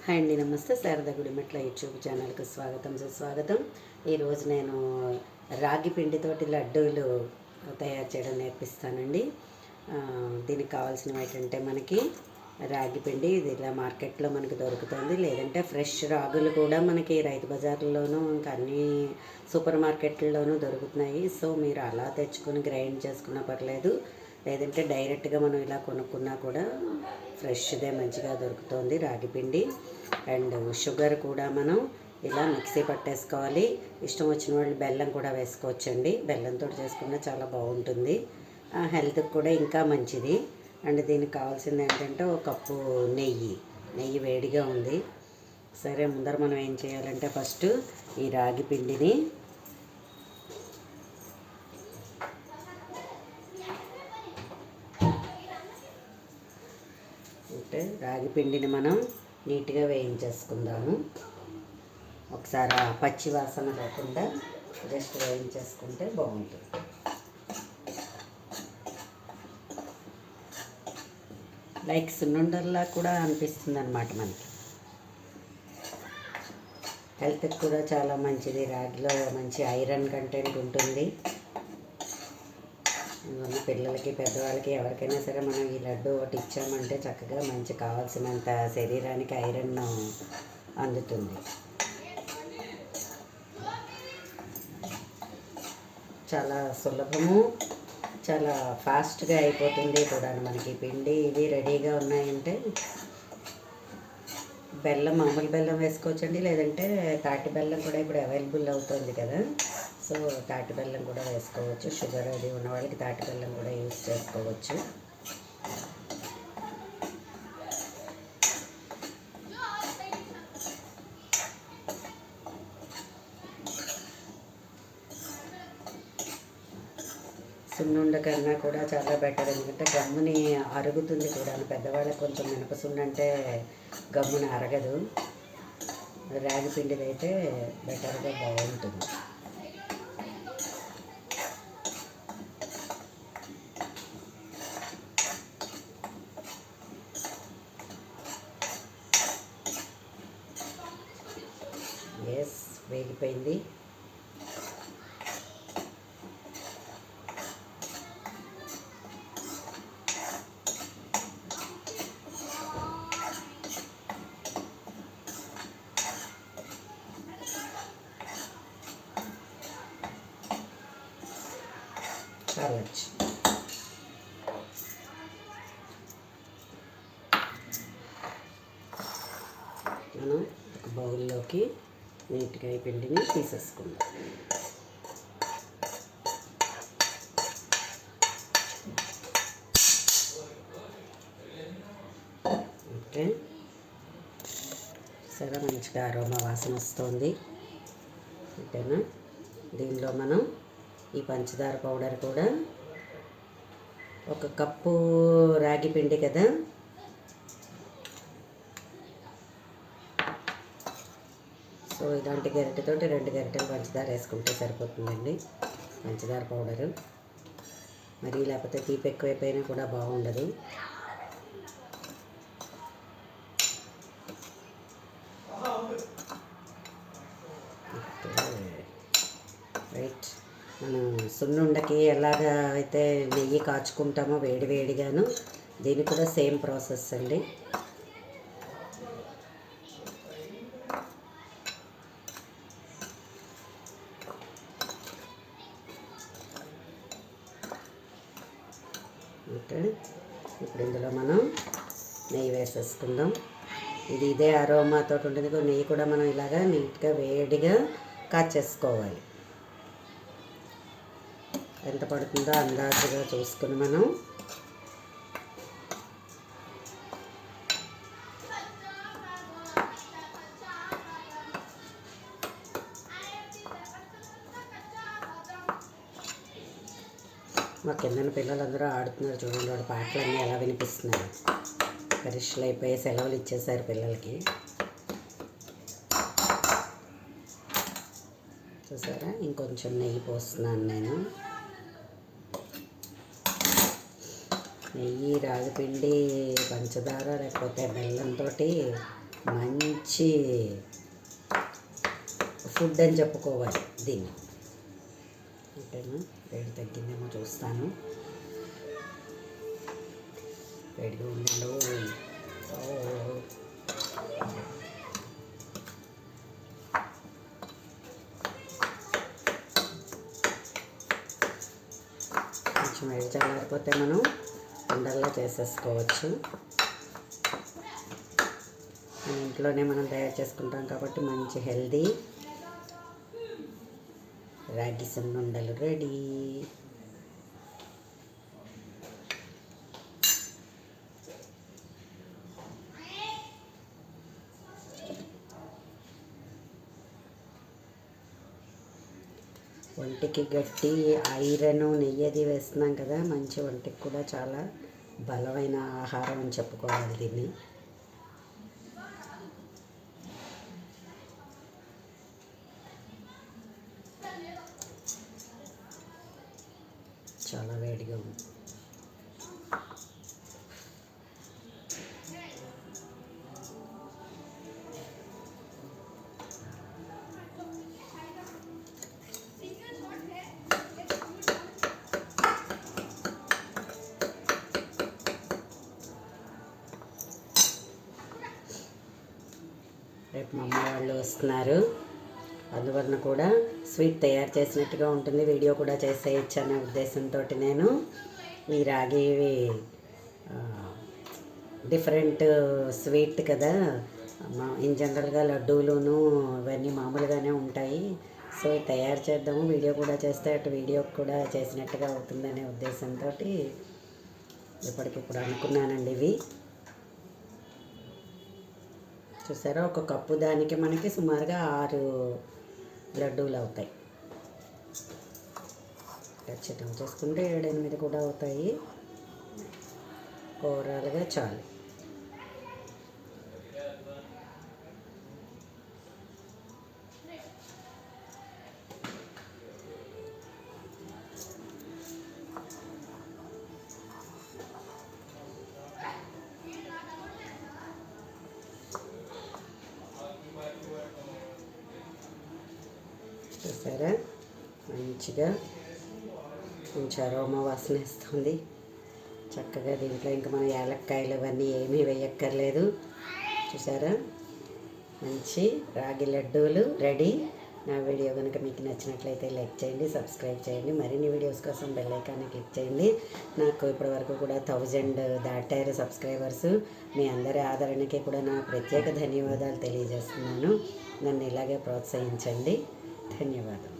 Hi అండి, నమస్తే. Sharada Gudimetla YouTube ఛానల్కి స్వాగతం, సుస్వాగతం. ఈరోజు నేను రాగి పిండితోటి లడ్డూలు తయారు చేయడం నేర్పిస్తానండి. దీనికి కావాల్సినవి ఏంటంటే మనకి రాగి పిండి, ఇది ఇలా మార్కెట్లో మనకి దొరుకుతుంది. లేదంటే ఫ్రెష్ రాగులు కూడా మనకి రైతు బజార్లోనూ ఇంకా అన్ని సూపర్ మార్కెట్లలోనూ దొరుకుతున్నాయి. సో మీరు అలా తెచ్చుకొని గ్రైండ్ చేసుకున్నా పర్లేదు, లేదంటే డైరెక్ట్గా మనం ఇలా కొనుక్కున్నా కూడా ఫ్రెష్దే మంచిగా దొరుకుతుంది రాగి పిండి. అండ్ షుగర్ కూడా మనం ఇలా మిక్సీ పట్టేసుకోవాలి. ఇష్టం వచ్చిన వాళ్ళు బెల్లం కూడా వేసుకోవచ్చండి. బెల్లంతో చేసుకున్న చాలా బాగుంటుంది, హెల్త్కి కూడా ఇంకా మంచిది. అండ్ దీనికి కావాల్సింది ఏంటంటే ఒక కప్పు నెయ్యి వేడిగా ఉంది. సరే, ముందర మనం ఏం చేయాలంటే ఫస్ట్ ఈ రాగి పిండిని మనం నీట్గా వేయించేసుకుందాము. ఒకసారి పచ్చి వాసన లేకుండా జస్ట్ వేయించేసుకుంటే బాగుంటుంది. లైక్ సున్నుండల్లా కూడా అనిపిస్తుంది అన్నమాట. మనకి హెల్త్కి కూడా చాలా మంచిది. రాగిలో మంచి ఐరన్ కంటెంట్ ఉంటుంది. అందువల్ల పిల్లలకి, పెద్దవాళ్ళకి, ఎవరికైనా సరే మనం ఈ లడ్డు ఒకటి ఇచ్చామంటే చక్కగా మంచి కావాల్సినంత శరీరానికి ఐరన్ అందుతుంది. చాలా సులభము, చాలా ఫాస్ట్గా అయిపోతుంది కూడా. మనకి పిండి ఇవి రెడీగా ఉన్నాయంటే బెల్లం, మామూలు బెల్లం వేసుకోవచ్చండి, లేదంటే తాటి బెల్లం కూడా ఇప్పుడు అవైలబుల్ అవుతుంది కదా. సో తాటి బెల్లం కూడా వేసుకోవచ్చు. షుగర్ అది ఉన్న వాళ్ళకి తాటి బెల్లం కూడా యూజ్ చేసుకోవచ్చు. సున్నుండ కన్నా కూడా చాలా బెటర్, ఎందుకంటే గమ్ముని అరుగుతుంది కూడా. పెద్దవాళ్ళకి కొంచెం మినపసుండ అంటే గమ్ముని అరగదు. రాగి పిండిది అయితే బెటర్గా బాగుంటుంది. వేగిపోయింది. కావచ్చు. మనం ఒక బౌల్లోకి నీట్గా ఈ పిండిని తీసేసుకుందాం. ఓకే, సరే, మంచిగా అరోమా వాసన వస్తుంది. ఓకేనా. దీనిలో మనం ఈ పంచదార పౌడర్ కూడా ఒక కప్పు రాగి పిండి కదా, సో ఇలాంటి గరిటెతోటి 2 గరిటెలు పంచదార వేసుకుంటే సరిపోతుందండి. పంచదార పౌడరు మరి, లేకపోతే తీపి ఎక్కువైపోయినా కూడా బాగుండదు. రైట్. మనం సున్నుండకి ఎలాగా అయితే నెయ్యి కాచుకుంటామో వేడిగాను, దీనికి కూడా సేమ్ ప్రాసెస్ అండి. ఓకే, ఇప్పుడు ఇందులో మనం నెయ్యి వేసేసుకుందాం. ఇదే అరోమాతో ఉంటుంది. నెయ్యి కూడా మనం ఇలాగా నీట్గా వేడిగా కాచేసుకోవాలి. ఎంత పడుతుందో అందాజుగా చూసుకుని మనం మా కిందన పిల్లలందరూ ఆడుతున్నారు చూడండి. వాడు పాటలన్నీ ఎలా వినిపిస్తున్నారు. పరీక్షలు అయిపోయి సెలవులు ఇచ్చేసారు పిల్లలకి. చూసారా, ఇంకొంచెం నెయ్యి పోస్తున్నాను నేను. నెయ్యి, రాగిపిండి, పంచదార లేకపోతే బెల్లంతో మంచి ఫుడ్ అని చెప్పుకోవాలి దీన్ని. ఓకేనా, వేడి తగ్గిందేమో చూస్తాను. వేడిగా ఉండండి. కొంచెం వేడి చల్లారిపోతే మనం ఉండల్లా చేసేసుకోవచ్చు. ఇంట్లోనే మనం తయారు చేసుకుంటాం కాబట్టి మంచి హెల్దీ రాగి సున్నుండలు రెడీ. ఒంటికి గట్టి ఐరన్ నెయ్యి వేస్తున్నాం కదా, మంచి ఒంటికి కూడా చాలా బలమైన ఆహారం అని చెప్పుకోవాలి దీన్ని. చాలా వేడిగా ఉంది. రేపు మా అమ్మ వాళ్ళు వస్తున్నారు, అందువలన కూడా స్వీట్ తయారు చేసినట్టుగా ఉంటుంది, వీడియో కూడా చేసేయచ్చు అనే ఉద్దేశంతో నేను ఈ రాగి డిఫరెంట్ స్వీట్ కదా, ఇన్ జనరల్గా లడ్డూలును ఇవన్నీ మామూలుగానే ఉంటాయి. సో తయారు చేద్దాము, వీడియో కూడా చేస్తే అటు వీడియో కూడా చేసినట్టుగా అవుతుందనే ఉద్దేశంతో ఇప్పటికిప్పుడు అనుకున్నానండి. ఇవి చూసారా, ఒక కప్పు దానికి మనకి సుమారుగా 6 లడ్డూలు అవుతాయి. ఖచ్చితంగా చేసుకుంటే 7-8 కూడా అవుతాయి. ఓవరాల్గా చాలు. చూసారా, మంచిగా కొంచెం అరోమా వాసన వేస్తుంది చక్కగా. దీంట్లో ఇంకా మనం యాలక్కాయలు ఇవన్నీ ఏమీ వేయక్కర్లేదు. చూసారా, మంచి రాగి లడ్డూలు రెడీ. నా వీడియో కనుక మీకు నచ్చినట్లయితే లైక్ చేయండి, సబ్స్క్రైబ్ చేయండి, మరిన్ని వీడియోస్ కోసం బెల్ ఐకాన్ని క్లిక్ చేయండి. నాకు ఇప్పటివరకు కూడా 1000 దాటారు సబ్స్క్రైబర్స్. మీ అందరి ఆదరణకి కూడా నా ప్రత్యేక ధన్యవాదాలు తెలియజేస్తున్నాను. నన్ను ఇలాగే ప్రోత్సహించండి. ధన్యవాదాలు.